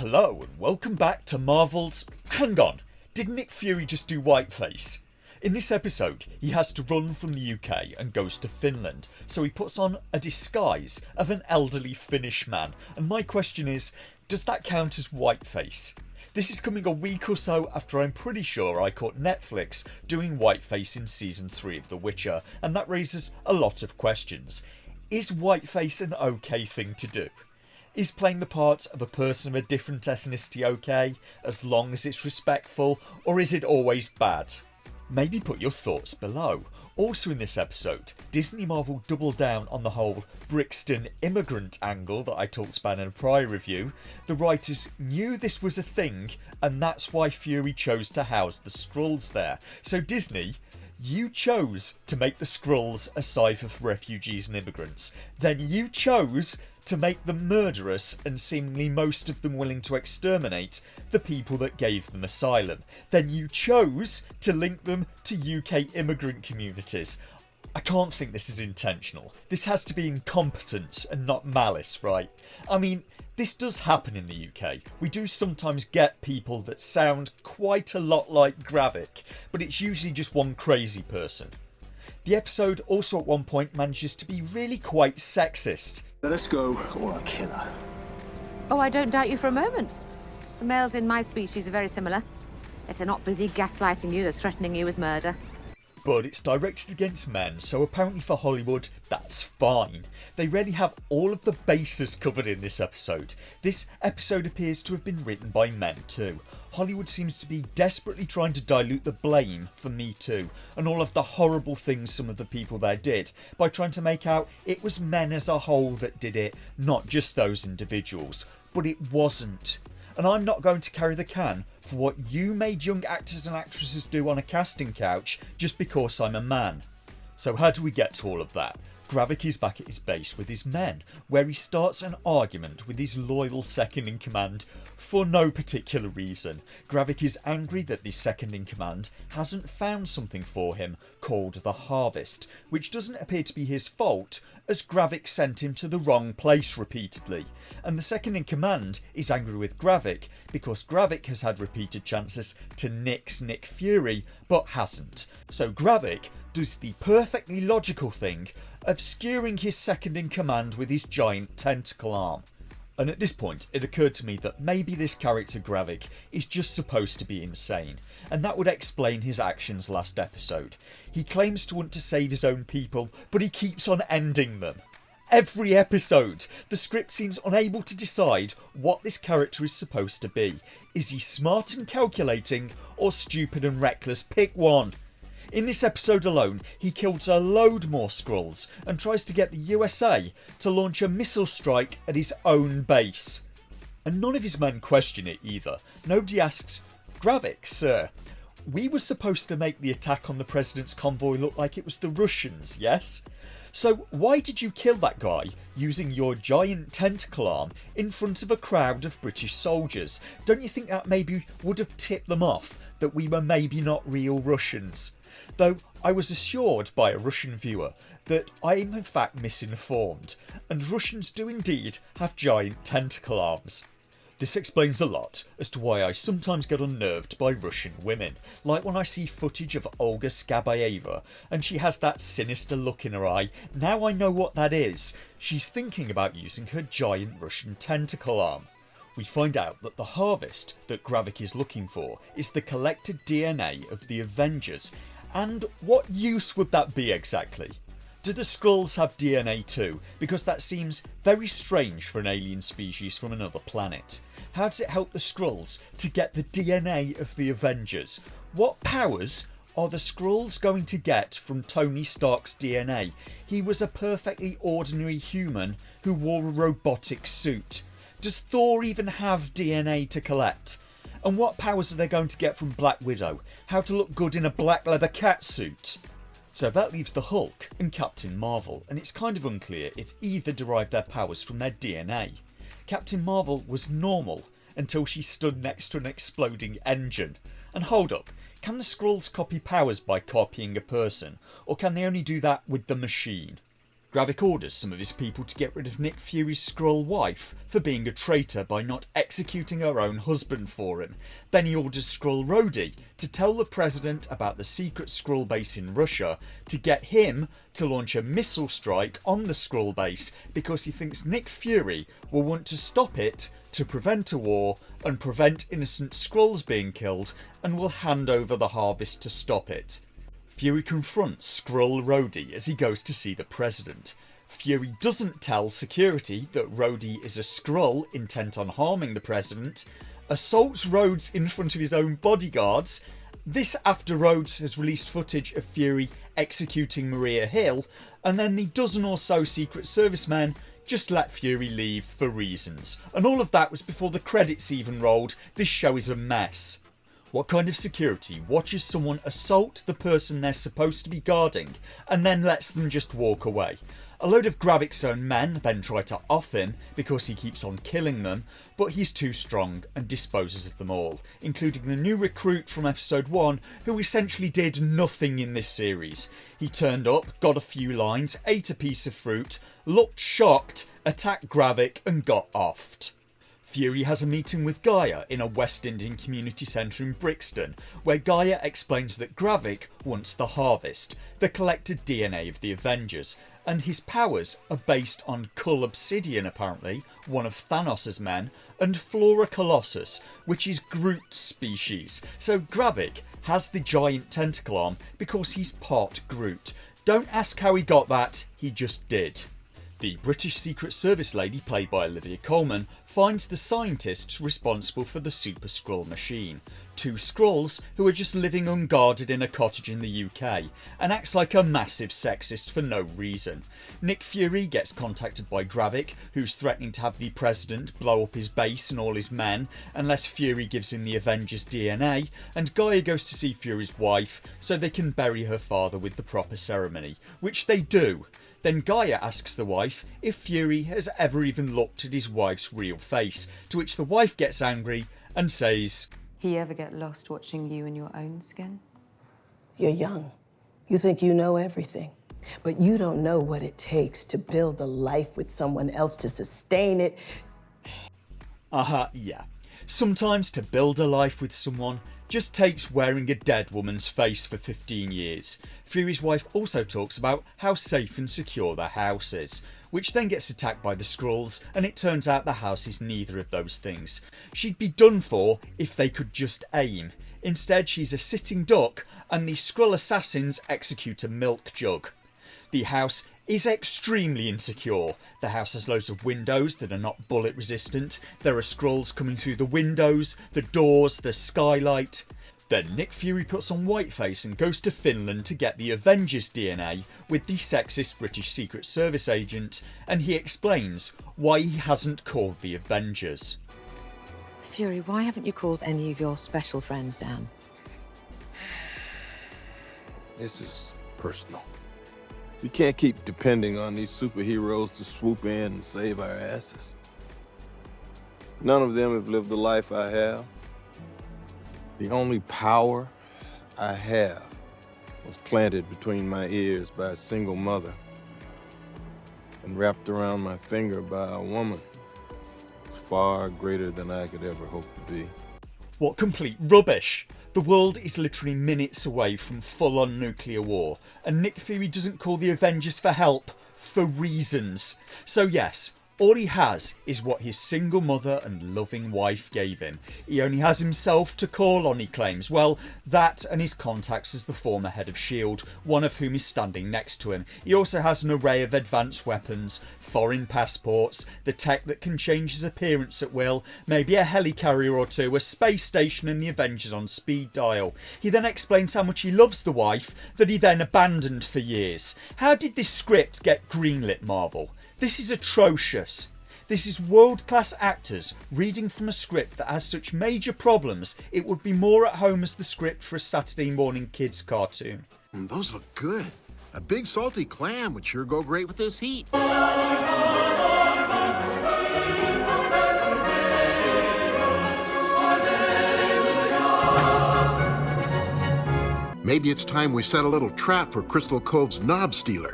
Hello and welcome back to Marvel's... Hang on, did Nick Fury just do whiteface? In this episode, he has to run from the UK and goes to Finland, so he puts on a disguise of an elderly Finnish man, and my question is, does that count as whiteface? This is coming a week or so after I'm pretty sure I caught Netflix doing whiteface in season 3 of The Witcher, and that raises a lot of questions. Is whiteface an okay thing to do? Is playing the part of a person of a different ethnicity okay, as long as it's respectful, or is it always bad? Maybe put your thoughts below. Also in this episode, Disney Marvel doubled down on the whole Brixton immigrant angle that I talked about in a prior review. The writers knew this was a thing, and that's why Fury chose to house the Skrulls there. So Disney, you chose to make the Skrulls a cipher for refugees and immigrants. Then you chose to make them murderous and seemingly most of them willing to exterminate the people that gave them asylum. Then you chose to link them to UK immigrant communities. I can't think this is intentional. This has to be incompetence and not malice, right? I mean, this does happen in the UK. We do sometimes get people that sound quite a lot like Gravik, but it's usually just one crazy person. The episode also at one point manages to be really quite sexist. Let us go, or I'll kill her. Oh, I don't doubt you for a moment. The males in my species are very similar. If they're not busy gaslighting you, they're threatening you with murder. But it's directed against men, so apparently for Hollywood, that's fine. They really have all of the bases covered in this episode. This episode appears to have been written by men too. Hollywood seems to be desperately trying to dilute the blame for Me Too and all of the horrible things some of the people there did by trying to make out it was men as a whole that did it, not just those individuals. But it wasn't. And I'm not going to carry the can for what you made young actors and actresses do on a casting couch just because I'm a man. So how do we get to all of that? Gravik is back at his base with his men, where he starts an argument with his loyal second-in-command for no particular reason. Gravik is angry that the second-in-command hasn't found something for him called the Harvest, which doesn't appear to be his fault, as Gravik sent him to the wrong place repeatedly. And the second-in-command is angry with Gravik because Gravik has had repeated chances to nix Nick Fury, but hasn't. So Gravik does the perfectly logical thing of skewering his second-in-command with his giant tentacle arm. And at this point it occurred to me that maybe this character Gravik is just supposed to be insane, and that would explain his actions last episode. He claims to want to save his own people, but he keeps on ending them. Every episode, the script seems unable to decide what this character is supposed to be. Is he smart and calculating, or stupid and reckless? Pick one. In this episode alone, he kills a load more Skrulls and tries to get the USA to launch a missile strike at his own base. And none of his men question it either. Nobody asks, Gravik, sir, we were supposed to make the attack on the president's convoy look like it was the Russians, yes? So why did you kill that guy using your giant tentacle arm in front of a crowd of British soldiers? Don't you think that maybe would have tipped them off that we were maybe not real Russians? Though I was assured by a Russian viewer that I am in fact misinformed, and Russians do indeed have giant tentacle arms. This explains a lot as to why I sometimes get unnerved by Russian women, like when I see footage of Olga Skabayeva and she has that sinister look in her eye. Now I know what that is. She's thinking about using her giant Russian tentacle arm. We find out that the harvest that Gravik is looking for is the collected DNA of the Avengers. And what use would that be exactly? Do the Skrulls have DNA too? Because that seems very strange for an alien species from another planet. How does it help the Skrulls to get the DNA of the Avengers? What powers are the Skrulls going to get from Tony Stark's DNA? He was a perfectly ordinary human who wore a robotic suit. Does Thor even have DNA to collect? And what powers are they going to get from Black Widow? How to look good in a black leather catsuit? So that leaves the Hulk and Captain Marvel, and it's kind of unclear if either derived their powers from their DNA. Captain Marvel was normal until she stood next to an exploding engine. And hold up, can the Skrulls copy powers by copying a person, or can they only do that with the machine? Gravik orders some of his people to get rid of Nick Fury's Skrull wife for being a traitor by not executing her own husband for him. Then he orders Skrull Rhodey to tell the president about the secret Skrull base in Russia to get him to launch a missile strike on the Skrull base because he thinks Nick Fury will want to stop it to prevent a war and prevent innocent Skrulls being killed, and will hand over the harvest to stop it. Fury confronts Skrull Rhodey as he goes to see the president. Fury doesn't tell security that Rhodey is a Skrull intent on harming the president, assaults Rhodes in front of his own bodyguards, this after Rhodes has released footage of Fury executing Maria Hill, and then the dozen or so Secret Service men just let Fury leave for reasons. And all of that was before the credits even rolled. This show is a mess. What kind of security watches someone assault the person they're supposed to be guarding and then lets them just walk away? A load of Gravik's own men then try to off him because he keeps on killing them, but he's too strong and disposes of them all, including the new recruit from episode 1 who essentially did nothing in this series. He turned up, got a few lines, ate a piece of fruit, looked shocked, attacked Gravik and got offed. Fury has a meeting with Gaia in a West Indian community centre in Brixton, where Gaia explains that Gravik wants the Harvest, the collected DNA of the Avengers, and his powers are based on Cull Obsidian apparently, one of Thanos' men, and Flora Colossus, which is Groot's species. So Gravik has the giant tentacle arm because he's part Groot. Don't ask how he got that, he just did. The British Secret Service lady, played by Olivia Colman, finds the scientists responsible for the Super Skrull machine, 2 Skrulls who are just living unguarded in a cottage in the UK, and acts like a massive sexist for no reason. Nick Fury gets contacted by Gravik, who's threatening to have the president blow up his base and all his men unless Fury gives him the Avengers DNA, and Gaia goes to see Fury's wife so they can bury her father with the proper ceremony, which they do. Then Gaia asks the wife if Fury has ever even looked at his wife's real face, to which the wife gets angry and says, "He ever get lost watching you in your own skin?" You're young. You think you know everything. But you don't know what it takes to build a life with someone else, to sustain it. Yeah. Sometimes to build a life with someone just takes wearing a dead woman's face for 15 years. Fury's wife also talks about how safe and secure their house is, which then gets attacked by the Skrulls, and it turns out the house is neither of those things. She'd be done for if they could just aim. Instead, she's a sitting duck, and the Skrull assassins execute a milk jug. The house is extremely insecure. The house has loads of windows that are not bullet resistant. There are Skrulls coming through the windows, the doors, the skylight. Then Nick Fury puts on whiteface and goes to Finland to get the Avengers DNA with the sexist British Secret Service agent, and he explains why he hasn't called the Avengers. Fury, why haven't you called any of your special friends down? This is personal. We can't keep depending on these superheroes to swoop in and save our asses. None of them have lived the life I have. The only power I have was planted between my ears by a single mother and wrapped around my finger by a woman who's far greater than I could ever hope to be. What complete rubbish! The world is literally minutes away from full-on nuclear war, and Nick Fury doesn't call the Avengers for help for reasons. So yes, all he has is what his single mother and loving wife gave him. He only has himself to call on, he claims. Well, that and his contacts as the former head of S.H.I.E.L.D., one of whom is standing next to him. He also has an array of advanced weapons, foreign passports, the tech that can change his appearance at will, maybe a helicarrier or two, a space station and the Avengers on speed dial. He then explains how much he loves the wife that he then abandoned for years. How did this script get greenlit, Marvel? This is atrocious. This is world-class actors reading from a script that has such major problems it would be more at home as the script for a Saturday morning kids cartoon. Those look good. A big salty clam would sure go great with this heat. Maybe it's time we set a little trap for Crystal Cove's knob stealer.